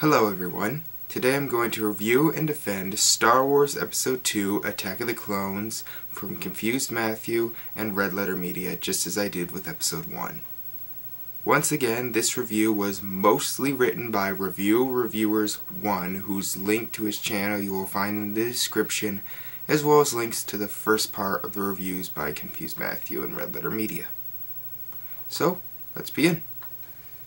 Hello everyone. Today I'm going to review and defend Star Wars Episode 2 Attack of the Clones from Confused Matthew and Redlettermedia, just as I did with Episode 1. Once again, this review was mostly written by Reviewers 1, whose link to his channel you will find in the description, as well as links to the first part of the reviews by Confused Matthew and Redlettermedia. So, let's begin.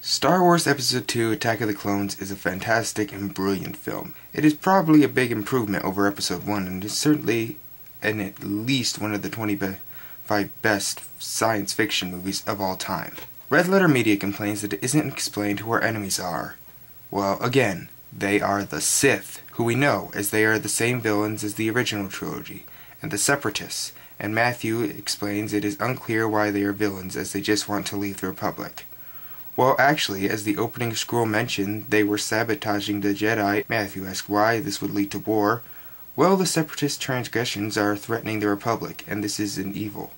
Star Wars Episode 2 Attack of the Clones is a fantastic and brilliant film. It is probably a big improvement over Episode 1 and is certainly and at least one of the 25 best science fiction movies of all time. Redlettermedia complains that it isn't explained who our enemies are. Well, again, they are the Sith, who we know as they are the same villains as the original trilogy, and the Separatists, and Matthew explains it is unclear why they are villains as they just want to leave the Republic. Well, actually, as the opening scroll mentioned, they were sabotaging the Jedi. Matthew asked why this would lead to war. Well, the Separatist transgressions are threatening the Republic, and this is an evil.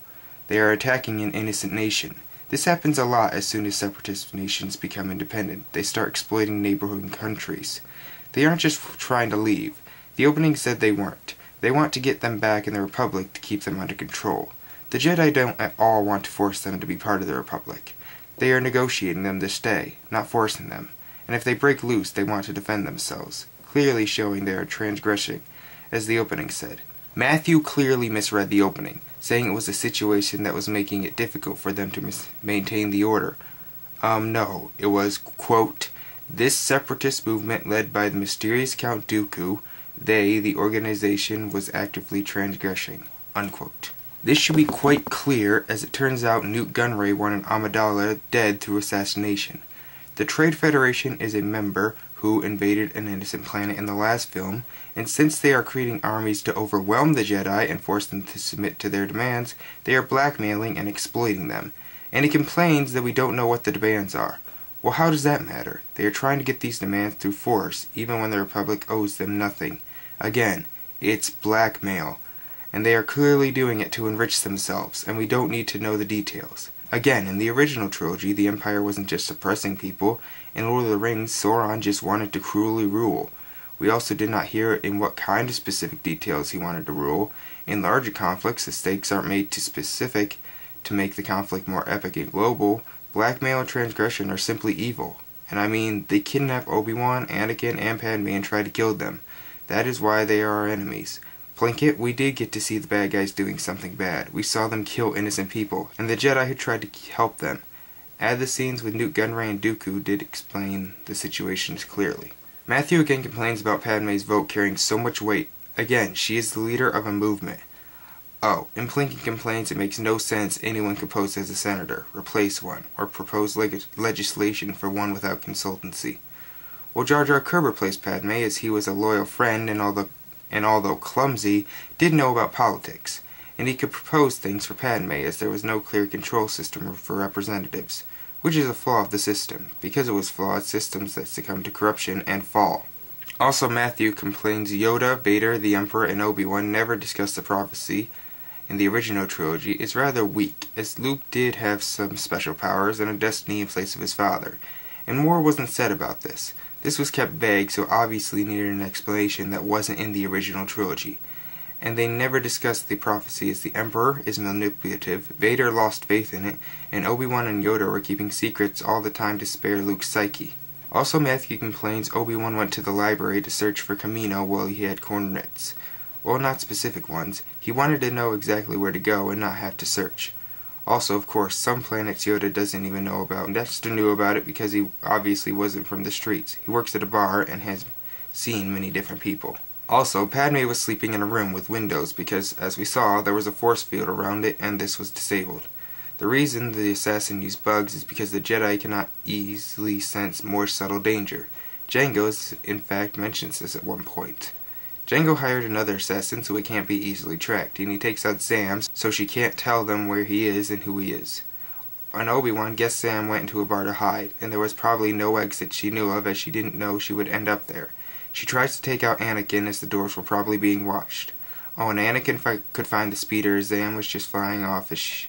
They are attacking an innocent nation. This happens a lot as soon as Separatist nations become independent. They start exploiting neighboring countries. They aren't just trying to leave. The opening said they weren't. They want to get them back in the Republic to keep them under control. The Jedi don't at all want to force them to be part of the Republic. They are negotiating them to stay, not forcing them, and if they break loose they want to defend themselves, clearly showing they are transgressing, as the opening said. Matthew clearly misread the opening, saying it was a situation that was making it difficult for them to maintain the order. No, it was, quote, "This separatist movement led by the mysterious Count Dooku, they, the organization, was actively transgressing," unquote. This should be quite clear, as it turns out Nute Gunray wanted Amidala dead through assassination. The Trade Federation is a member who invaded an innocent planet in the last film, and since they are creating armies to overwhelm the Jedi and force them to submit to their demands, they are blackmailing and exploiting them. And he complains that we don't know what the demands are. Well, how does that matter? They are trying to get these demands through force, even when the Republic owes them nothing. Again, it's blackmail. And they are clearly doing it to enrich themselves, and we don't need to know the details. Again, in the original trilogy, the Empire wasn't just suppressing people. In Lord of the Rings, Sauron just wanted to cruelly rule. We also did not hear in what kind of specific details he wanted to rule. In larger conflicts, the stakes aren't made too specific to make the conflict more epic and global. Blackmail and transgression are simply evil. And I mean, they kidnap Obi-Wan, Anakin, and Padme and try to kill them. That is why they are our enemies. Plinkett, we did get to see the bad guys doing something bad. We saw them kill innocent people, and the Jedi who tried to help them. Add the scenes with Nute Gunray and Dooku did explain the situations clearly. Matthew again complains about Padme's vote carrying so much weight. Again, she is the leader of a movement. Oh, and Plinkett complains it makes no sense anyone could pose as a senator, replace one, or propose legislation for one without consultancy. Well, Jar Jar could replace Padme as he was a loyal friend and although clumsy, did know about politics, and he could propose things for Padme as there was no clear control system for representatives, which is a flaw of the system. Because it was flawed, systems that succumb to corruption and fall. Also, Matthew complains Yoda, Vader, the Emperor, and Obi-Wan never discussed the prophecy in the original trilogy is rather weak, as Luke did have some special powers and a destiny in place of his father, and more wasn't said about this. This was kept vague, so obviously needed an explanation that wasn't in the original trilogy. And they never discussed the prophecy as the Emperor is manipulative, Vader lost faith in it, and Obi-Wan and Yoda were keeping secrets all the time to spare Luke's psyche. Also, Matthew complains Obi-Wan went to the library to search for Kamino while he had coordinates. Well, not specific ones. He wanted to know exactly where to go and not have to search. Also, of course, some planets Yoda doesn't even know about. Dexter knew about it because he obviously wasn't from the streets. He works at a bar and has seen many different people. Also, Padme was sleeping in a room with windows because, as we saw, there was a force field around it and this was disabled. The reason the assassin used bugs is because the Jedi cannot easily sense more subtle danger. Jango, in fact, mentions this at one point. Jango hired another assassin so he can't be easily tracked, and he takes out Sam so she can't tell them where he is and who he is. On Obi-Wan, guessed Sam went into a bar to hide, and there was probably no exit she knew of as she didn't know she would end up there. She tries to take out Anakin as the doors were probably being watched. Oh, and Anakin could find the speeder as Sam was just flying off as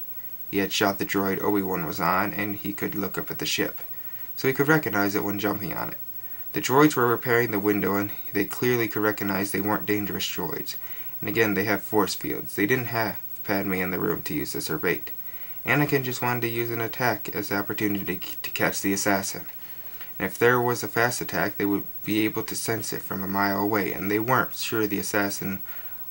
he had shot the droid Obi-Wan was on, and he could look up at the ship, so he could recognize it when jumping on it. The droids were repairing the window, and they clearly could recognize they weren't dangerous droids. And again, they have force fields. They didn't have Padme in the room to use as her bait. Anakin just wanted to use an attack as the opportunity to catch the assassin. And if there was a fast attack, they would be able to sense it from a mile away, and they weren't sure the assassin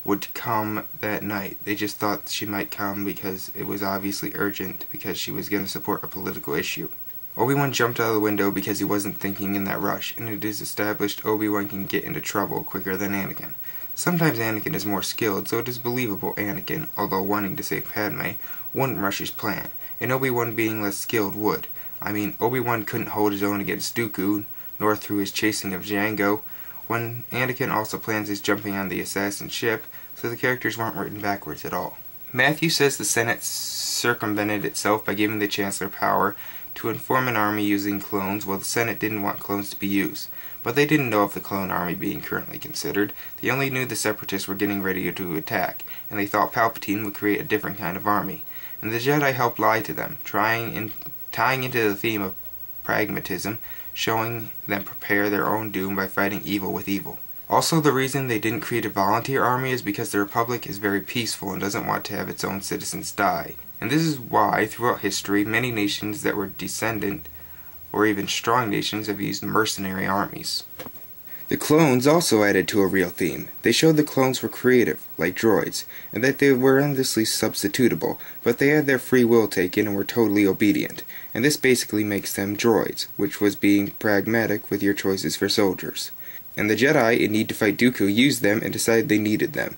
would come that night. They just thought she might come because it was obviously urgent, because she was going to support a political issue. Obi-Wan jumped out of the window because he wasn't thinking in that rush, and it is established Obi-Wan can get into trouble quicker than Anakin. Sometimes Anakin is more skilled, so it is believable Anakin, although wanting to save Padme, wouldn't rush his plan, and Obi-Wan being less skilled would. I mean, Obi-Wan couldn't hold his own against Dooku, nor through his chasing of Jango, when Anakin also plans his jumping on the assassin ship, so the characters weren't written backwards at all. Matthew says the Senate circumvented itself by giving the Chancellor power to inform an army using clones, while the Senate didn't want clones to be used. But they didn't know of the clone army being currently considered. They only knew the Separatists were getting ready to attack, and they thought Palpatine would create a different kind of army. And the Jedi helped lie to them, tying into the theme of pragmatism, showing them prepare their own doom by fighting evil with evil. Also, the reason they didn't create a volunteer army is because the Republic is very peaceful and doesn't want to have its own citizens die. And this is why, throughout history, many nations that were descendant, or even strong nations, have used mercenary armies. The clones also added to a real theme. They showed the clones were creative, like droids, and that they were endlessly substitutable, but they had their free will taken and were totally obedient. And this basically makes them droids, which was being pragmatic with your choices for soldiers. And the Jedi, in need to fight Dooku, used them and decided they needed them.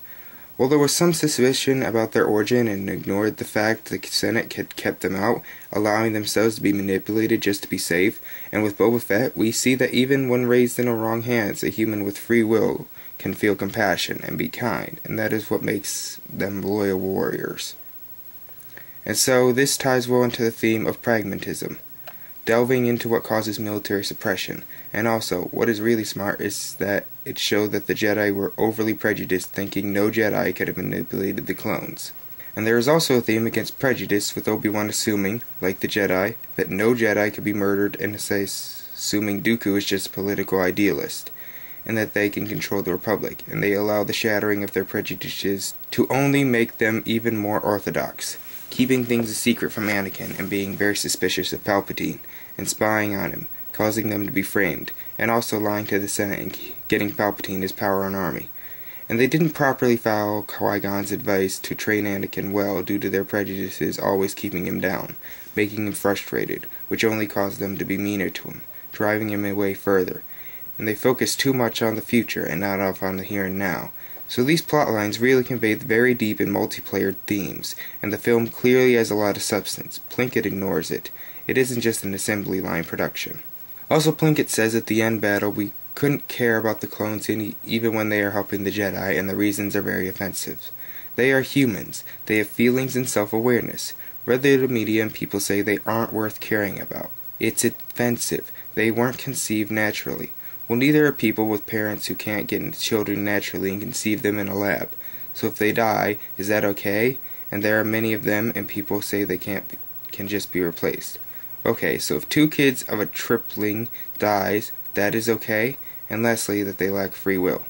While there was some suspicion about their origin and ignored the fact the Senate had kept them out, allowing themselves to be manipulated just to be safe, and with Boba Fett, we see that even when raised in the wrong hands, a human with free will can feel compassion and be kind, and that is what makes them loyal warriors. And so, this ties well into the theme of pragmatism, delving into what causes military suppression. And also, what is really smart is that it showed that the Jedi were overly prejudiced, thinking no Jedi could have manipulated the clones. And there is also a theme against prejudice, with Obi-Wan assuming, like the Jedi, that no Jedi could be murdered, and assuming Dooku is just a political idealist, and that they can control the Republic, and they allow the shattering of their prejudices to only make them even more orthodox, keeping things a secret from Anakin and being very suspicious of Palpatine, and spying on him, causing them to be framed, and also lying to the Senate and getting Palpatine his power and army. And they didn't properly follow Qui-Gon's advice to train Anakin well due to their prejudices always keeping him down, making him frustrated, which only caused them to be meaner to him, driving him away further. And they focused too much on the future and not off on the here and now. So these plotlines really convey very deep and multiplayer themes, and the film clearly has a lot of substance. Plinkett ignores it. It isn't just an assembly line production. Also, Plinkett says at the end battle we couldn't care about the clones even when they are helping the Jedi, and the reasons are very offensive. They are humans. They have feelings and self-awareness. Redlettermedia and people say they aren't worth caring about. It's offensive. They weren't conceived naturally. Well, neither are people with parents who can't get into children naturally and conceive them in a lab. So if they die, is that okay? And there are many of them, and people say they can just be replaced. Okay, so if 2 kids of a tripling dies, that is okay? And lastly, that they lack free will.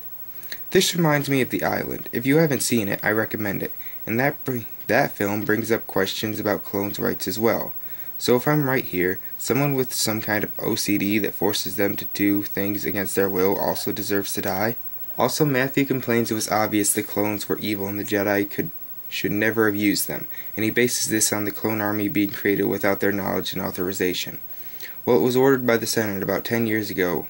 This reminds me of The Island. If you haven't seen it, I recommend it. And that film brings up questions about clones' rights as well. So if I'm right here, someone with some kind of OCD that forces them to do things against their will also deserves to die? Also, Matthew complains it was obvious the clones were evil and the Jedi should never have used them, and he bases this on the clone army being created without their knowledge and authorization. Well, it was ordered by the Senate about 10 years ago,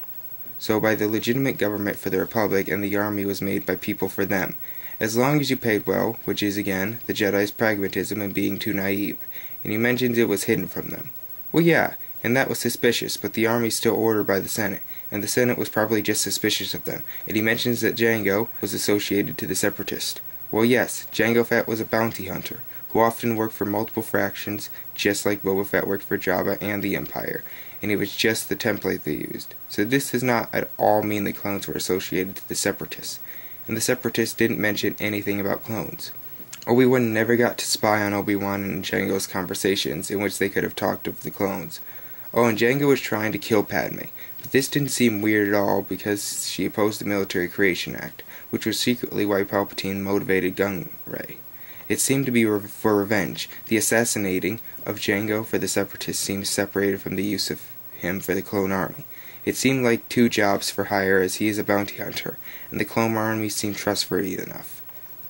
so by the legitimate government for the Republic, and the army was made by people for them, as long as you paid well, which is, again, the Jedi's pragmatism and being too naive. And he mentions it was hidden from them. Well, yeah, and that was suspicious, but the army's still ordered by the Senate, and the Senate was probably just suspicious of them. And he mentions that Jango was associated to the Separatists. Well, yes, Jango Fett was a bounty hunter, who often worked for multiple factions, just like Boba Fett worked for Jabba and the Empire, and it was just the template they used. So this does not at all mean the clones were associated to the Separatists, and the Separatists didn't mention anything about clones. Obi-Wan never got to spy on Obi-Wan and Jango's conversations, in which they could have talked of the clones. Oh, and Jango was trying to kill Padme, but this didn't seem weird at all because she opposed the Military Creation Act, which was secretly why Palpatine motivated Gunray. It seemed to be for revenge. The assassinating of Jango for the Separatists seemed separated from the use of him for the clone army. It seemed like two jobs for hire as he is a bounty hunter, and the clone army seemed trustworthy enough.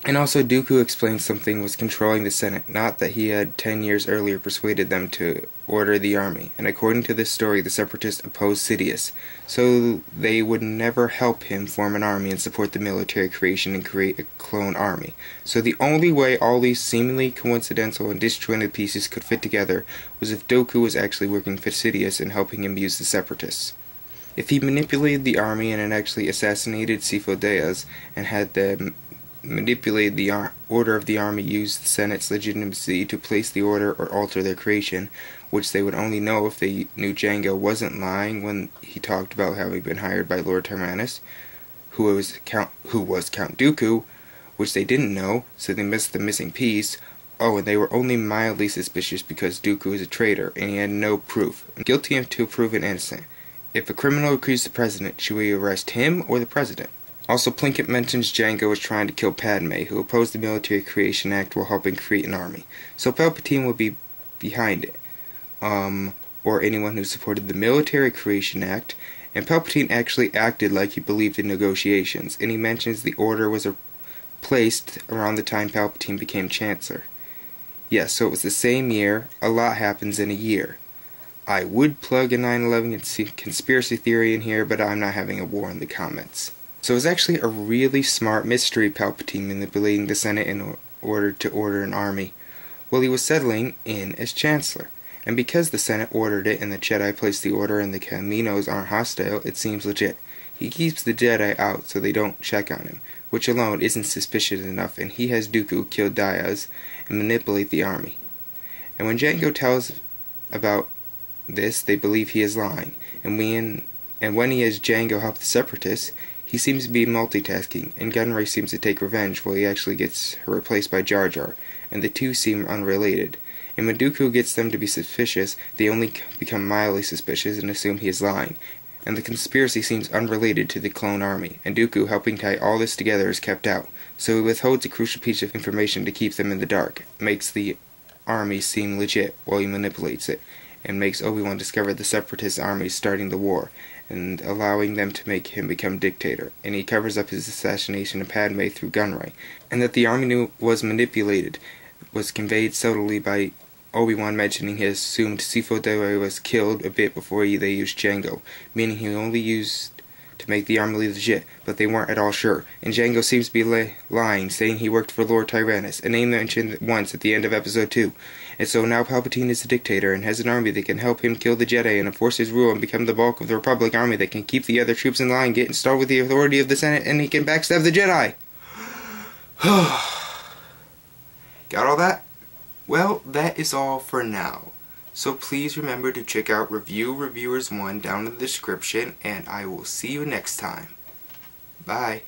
And also Dooku explained something was controlling the Senate, not that he had 10 years earlier persuaded them to order the army, and according to this story the Separatists opposed Sidious, so they would never help him form an army and support the military creation and create a clone army. So the only way all these seemingly coincidental and disjointed pieces could fit together was if Dooku was actually working for Sidious and helping him use the Separatists. If he manipulated the army and had actually assassinated Sifo-Dyas and had them manipulate the order of the army, use the Senate's legitimacy to place the order or alter their creation, which they would only know if they knew Jango wasn't lying when he talked about having been hired by Lord Tyrannus, who was Count Dooku, which they didn't know, so they missed the missing piece. Oh, and they were only mildly suspicious because Dooku is a traitor, and he had no proof, guilty until proven innocent. If a criminal accused the president, should we arrest him or the president? Also, Plinkett mentions Jango was trying to kill Padme, who opposed the Military Creation Act while helping create an army. So Palpatine would be behind it. Or anyone who supported the Military Creation Act. And Palpatine actually acted like he believed in negotiations, and he mentions the order was placed around the time Palpatine became Chancellor. Yes, so it was the same year. A lot happens in a year. I would plug a 9/11 conspiracy theory in here, but I'm not having a war in the comments. So it was actually a really smart mystery, Palpatine manipulating the Senate in order to order an army. Well, he was settling in as Chancellor. And because the Senate ordered it and the Jedi placed the order and the Caminos aren't hostile, it seems legit. He keeps the Jedi out so they don't check on him, which alone isn't suspicious enough, and he has Dooku kill Diaz and manipulate the army. And when Jango tells about this, they believe he is lying, and when he has Jango help the Separatists, he seems to be multitasking, and Gunray seems to take revenge while he actually gets her replaced by Jar Jar, and the two seem unrelated. And when Dooku gets them to be suspicious, they only become mildly suspicious and assume he is lying, and the conspiracy seems unrelated to the clone army, and Dooku helping tie all this together is kept out, so he withholds a crucial piece of information to keep them in the dark, makes the army seem legit while he manipulates it, and makes Obi-Wan discover the Separatist army starting the war, and allowing them to make him become dictator, and he covers up his assassination of Padme through Gunray, and that the army was manipulated was conveyed subtly by Obi-Wan mentioning he assumed Sifo-Dyas was killed a bit before they used Jango, meaning he only used to make the army legit, but they weren't at all sure, and Jango seems to be lying, saying he worked for Lord Tyrannus, a name mentioned once at the end of Episode 2. And so now Palpatine is a dictator and has an army that can help him kill the Jedi and enforce his rule and become the bulk of the Republic army that can keep the other troops in line, get installed with the authority of the Senate, and he can backstab the Jedi. Got all that? Well, that is all for now. So please remember to check out Reviewers 1 down in the description, and I will see you next time. Bye.